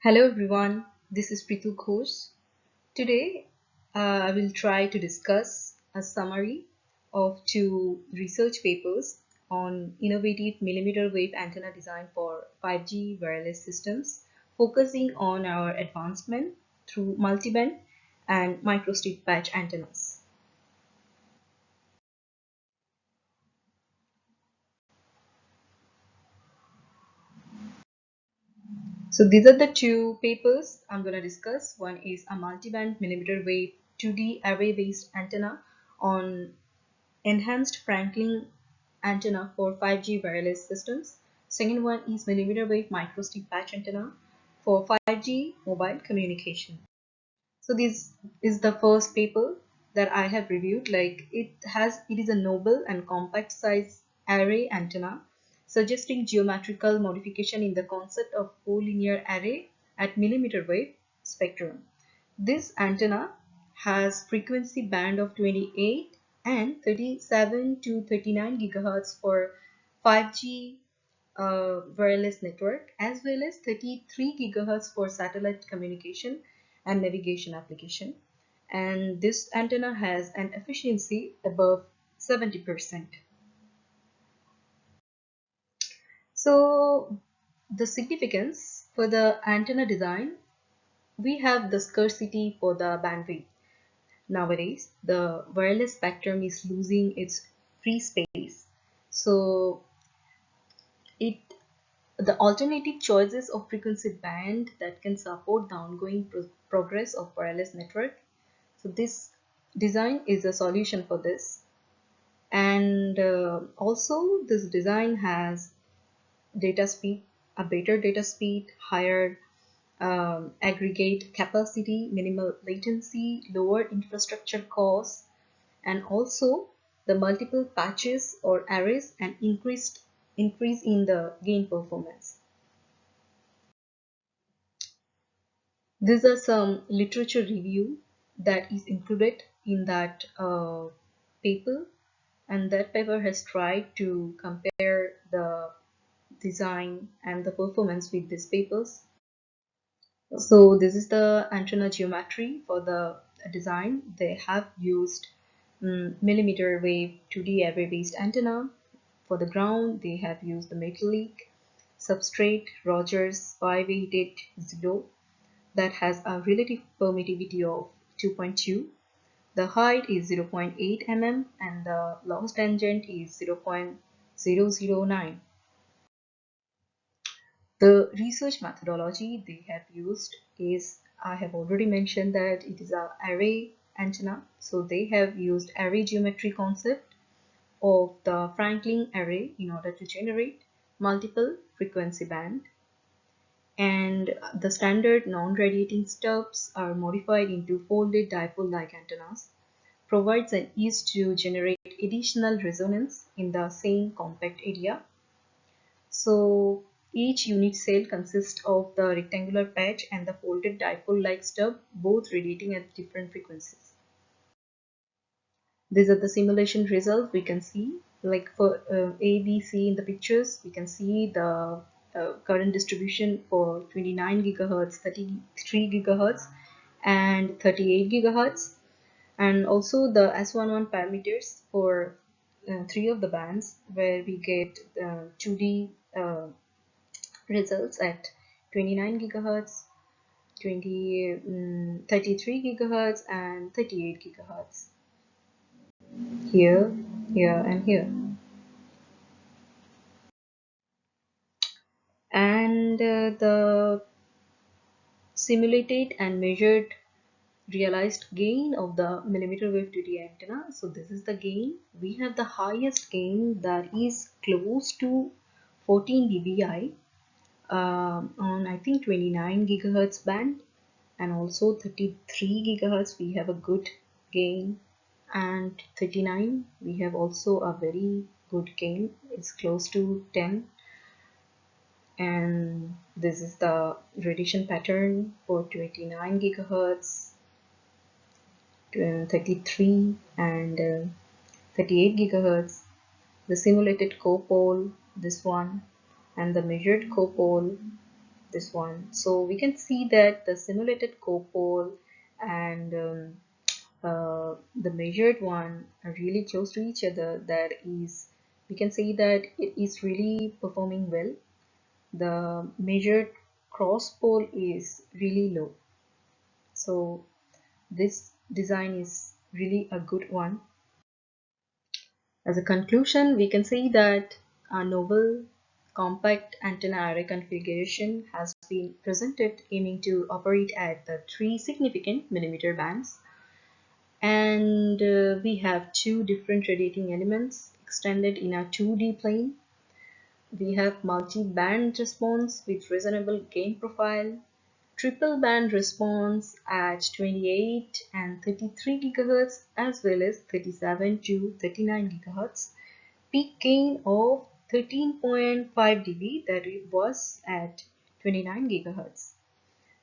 Hello everyone, this is Pritu Ghosh. Today I will try to discuss a summary of two research papers on innovative millimeter wave antenna design for 5G wireless systems, focusing on our advancement through multiband and microstrip patch antennas. So these are the two papers I'm going to discuss. One is a multiband millimeter wave 2D array based antenna on enhanced Franklin antenna for 5G wireless systems. Second one is millimeter wave microstrip patch antenna for 5G mobile communication. So this is the first paper that I have reviewed. It is a noble and compact size array antenna, suggesting geometrical modification in the concept of collinear array at millimeter wave spectrum. This antenna has frequency band of 28 and 37 to 39 gigahertz for 5G wireless network, as well as 33 gigahertz for satellite communication and navigation application. And this antenna has an efficiency above 70%. So the significance for the antenna design, we have the scarcity for the bandwidth. Nowadays, the wireless spectrum is losing its free space. So it the alternative choices of frequency band that can support the ongoing progress of wireless network. So this design is a solution for this. And also this design has data speed, a better data speed, higher aggregate capacity, minimal latency, lower infrastructure costs, and also the multiple patches or arrays and increase in the gain performance. These are some literature review that is included in that paper, and that paper has tried to compare the design and the performance with these papers. So this is the antenna geometry for the design. They have used millimeter wave 2D array based antenna. For the ground, they have used the metallic substrate Rogers 588 that has a relative permittivity of 2.2. The height is 0.8 mm and the loss tangent is 0.009. The research methodology they have used is, I have already mentioned that it is an array antenna. So they have used array geometry concept of the Franklin array in order to generate multiple frequency band. And the standard non-radiating stubs are modified into folded dipole-like antennas, provides an ease to generate additional resonance in the same compact area. So each unit cell consists of the rectangular patch and the folded dipole-like stub, both radiating at different frequencies. These are the simulation results we can see. Like for A, B, C in the pictures, we can see the current distribution for 29 gigahertz, 33 gigahertz, and 38 gigahertz, and also the S11 parameters for three of the bands, where we get 2D results at 29 gigahertz, 33 gigahertz, and 38 gigahertz. Here, here, and here. And the simulated and measured realized gain of the millimeter wave 2D antenna. So this is the gain. We have the highest gain that is close to 14 dBi on I think 29 gigahertz band, and also 33 gigahertz we have a good gain, and 39 we have also a very good gain. It's close to 10. And this is the radiation pattern for 29 gigahertz, 33 and 38 gigahertz. The simulated copole, this one, and the measured copole, this one. So we can see that the simulated copole and the measured one are really close to each other. That is, we can say that it is really performing well. The measured cross pole is really low. So this design is really a good one. As a conclusion, we can say that a novel compact antenna array configuration has been presented aiming to operate at the three significant millimeter bands. And we have two different radiating elements extended in a 2D plane. We have multi-band response with reasonable gain profile, triple band response at 28 and 33 GHz as well as 37 to 39 GHz, peak gain of 13.5 dB that it was at 29 GHz.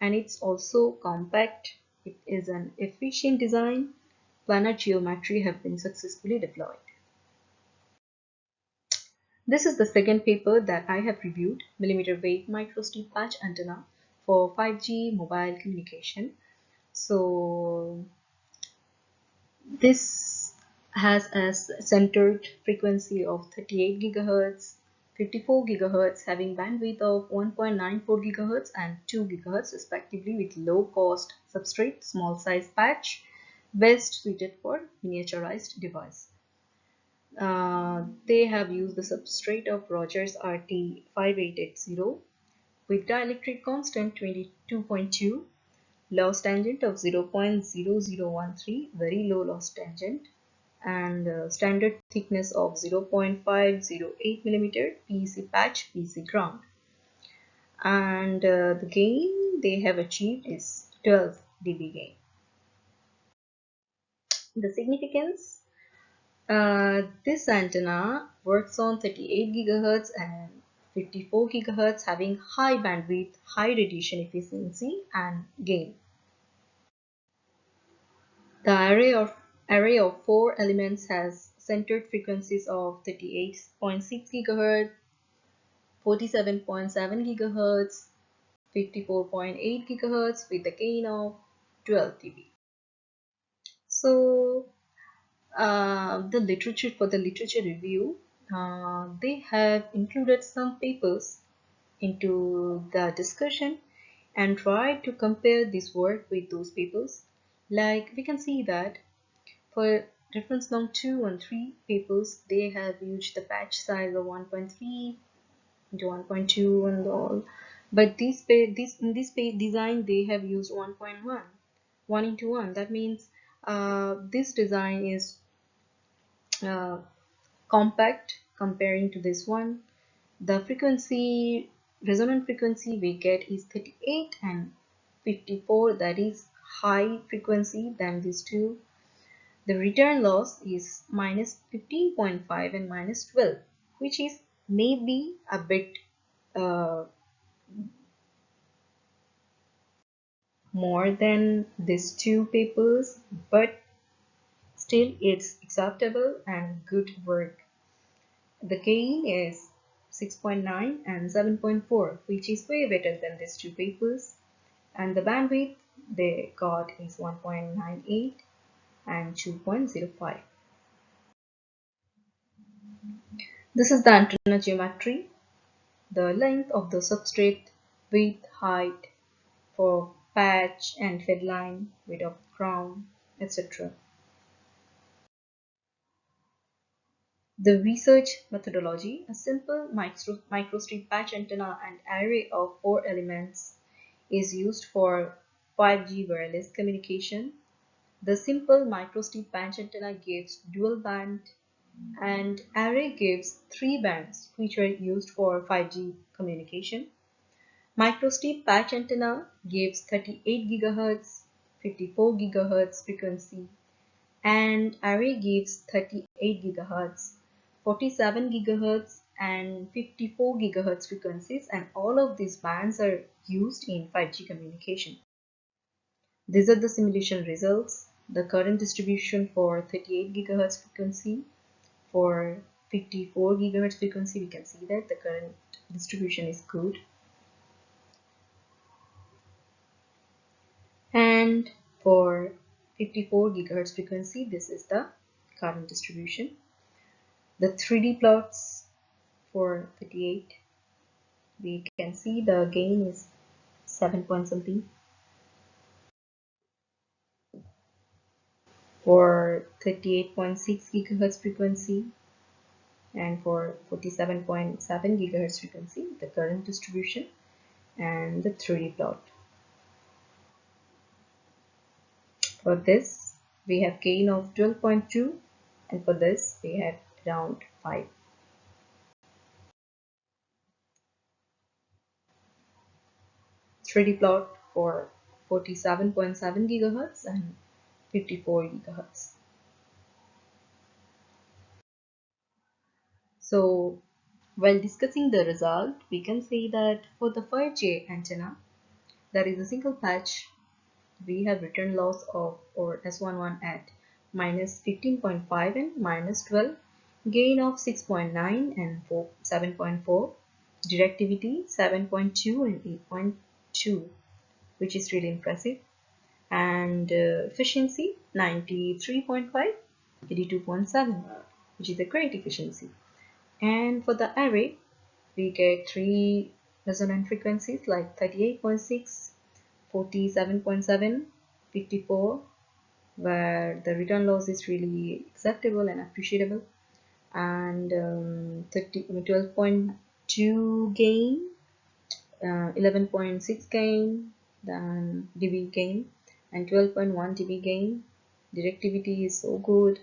And it's also compact. It is an efficient design. Planar geometry have been successfully deployed. This is the second paper that I have reviewed, millimeter wave microstrip patch antenna for 5G mobile communication. So this has a centered frequency of 38 GHz, 54 GHz having bandwidth of 1.94 GHz and 2 GHz respectively, with low cost substrate, small size patch, best suited for miniaturized device. They have used the substrate of Rogers RT5880 with dielectric constant 22.2, loss tangent of 0.0013, very low loss tangent, and standard thickness of 0.508 millimeter PEC patch, PEC ground. And the gain they have achieved is 12 dB gain. The significance, this antenna works on 38 GHz and 54 GHz having high bandwidth, high radiation efficiency and gain. The array of 4 elements has centered frequencies of 38.6 GHz, 47.7 GHz, 54.8 GHz with a gain of 12 dB. So the literature review, they have included some papers into the discussion and tried to compare this work with those papers. Like we can see that for reference norm 2 and 3 papers, they have used the patch size of 1.3 into 1.2 and all. But in this design, they have used 1.1, 1 into 1. That means this design is uh, compact comparing to this one. The frequency, resonant frequency we get is 38 and 54, that is high frequency than these two. The return loss is minus 15.5 and minus 12, which is maybe a bit more than these two papers, but still it's acceptable and good work. The gain is 6.9 and 7.4, which is way better than these two papers. And the bandwidth they got is 1.98 and 2.05. This is the antenna geometry, the length of the substrate, width, height for patch and fed line, width of ground, etc. The research methodology, a simple microstrip patch antenna and array of 4 elements is used for 5G wireless communication. The simple microstrip patch antenna gives dual band and array gives 3 bands which are used for 5G communication. MicroStrip patch antenna gives 38 GHz, 54 GHz frequency and array gives 38 GHz, 47 GHz and 54 GHz frequencies, and all of these bands are used in 5G communication. These are the simulation results. The current distribution for 38 GHz frequency, for 54 GHz frequency, we can see that the current distribution is good. And for 54 gigahertz frequency, this is the current distribution. The 3D plots for 38, we can see the gain is 7 point something. For 38.6 gigahertz frequency and for 47.7 gigahertz frequency, the current distribution and the 3D plot. For this, we have gain of 12.2, and for this, we have around 5. Three D plot for 47.7 gigahertz and 54 gigahertz. So, while discussing the result, we can say that for the 5G antenna, there is a single patch. We have return loss of or S11 at minus 15.5 and minus 12, gain of 6.9 and 7.4, directivity 7.2 and 8.2, which is really impressive, and efficiency 93.5, 82.7, which is a great efficiency. And for the array, we get 3 resonant frequencies like 38.6, 47.7, 54, where the return loss is really acceptable and appreciable, and 12.2 gain, 11.6 gain, then dB gain, and 12.1 dB gain. Directivity is so good,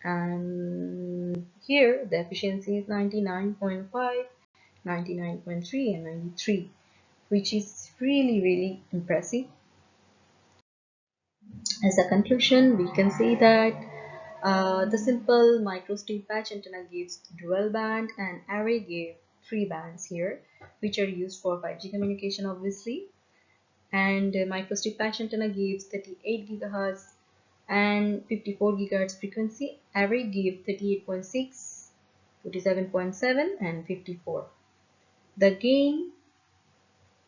and here the efficiency is 99.5, 99.3, and 93, which is really impressive. As a conclusion, we can say that the simple microstrip patch antenna gives dual band and array gave 3 bands here, which are used for 5G communication obviously. And microstrip patch antenna gives 38 gigahertz and 54 gigahertz frequency. Array gave 38.6, 47.7 and 54. The gain,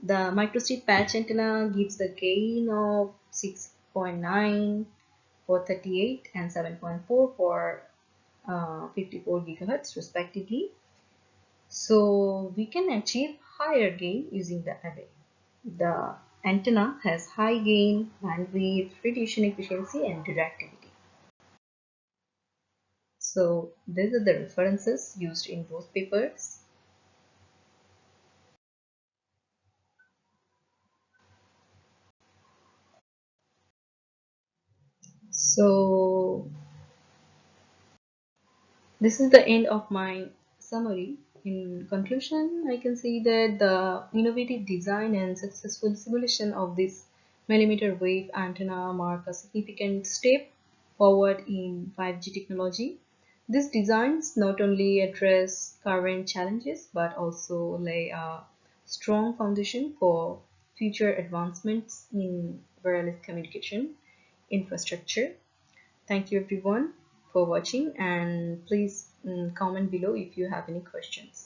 the microstrip patch antenna gives the gain of 6.9 for 38 and 7.4 for 54 gigahertz respectively. So we can achieve higher gain using the array. The antenna has high gain, bandwidth, radiation efficiency, and directivity. So these are the references used in both papers. So this is the end of my summary. In conclusion, I can say that the innovative design and successful simulation of this millimeter wave antenna mark a significant step forward in 5G technology. These designs not only address current challenges but also lay a strong foundation for future advancements in wireless communication infrastructure. Thank you everyone for watching, and please comment below if you have any questions.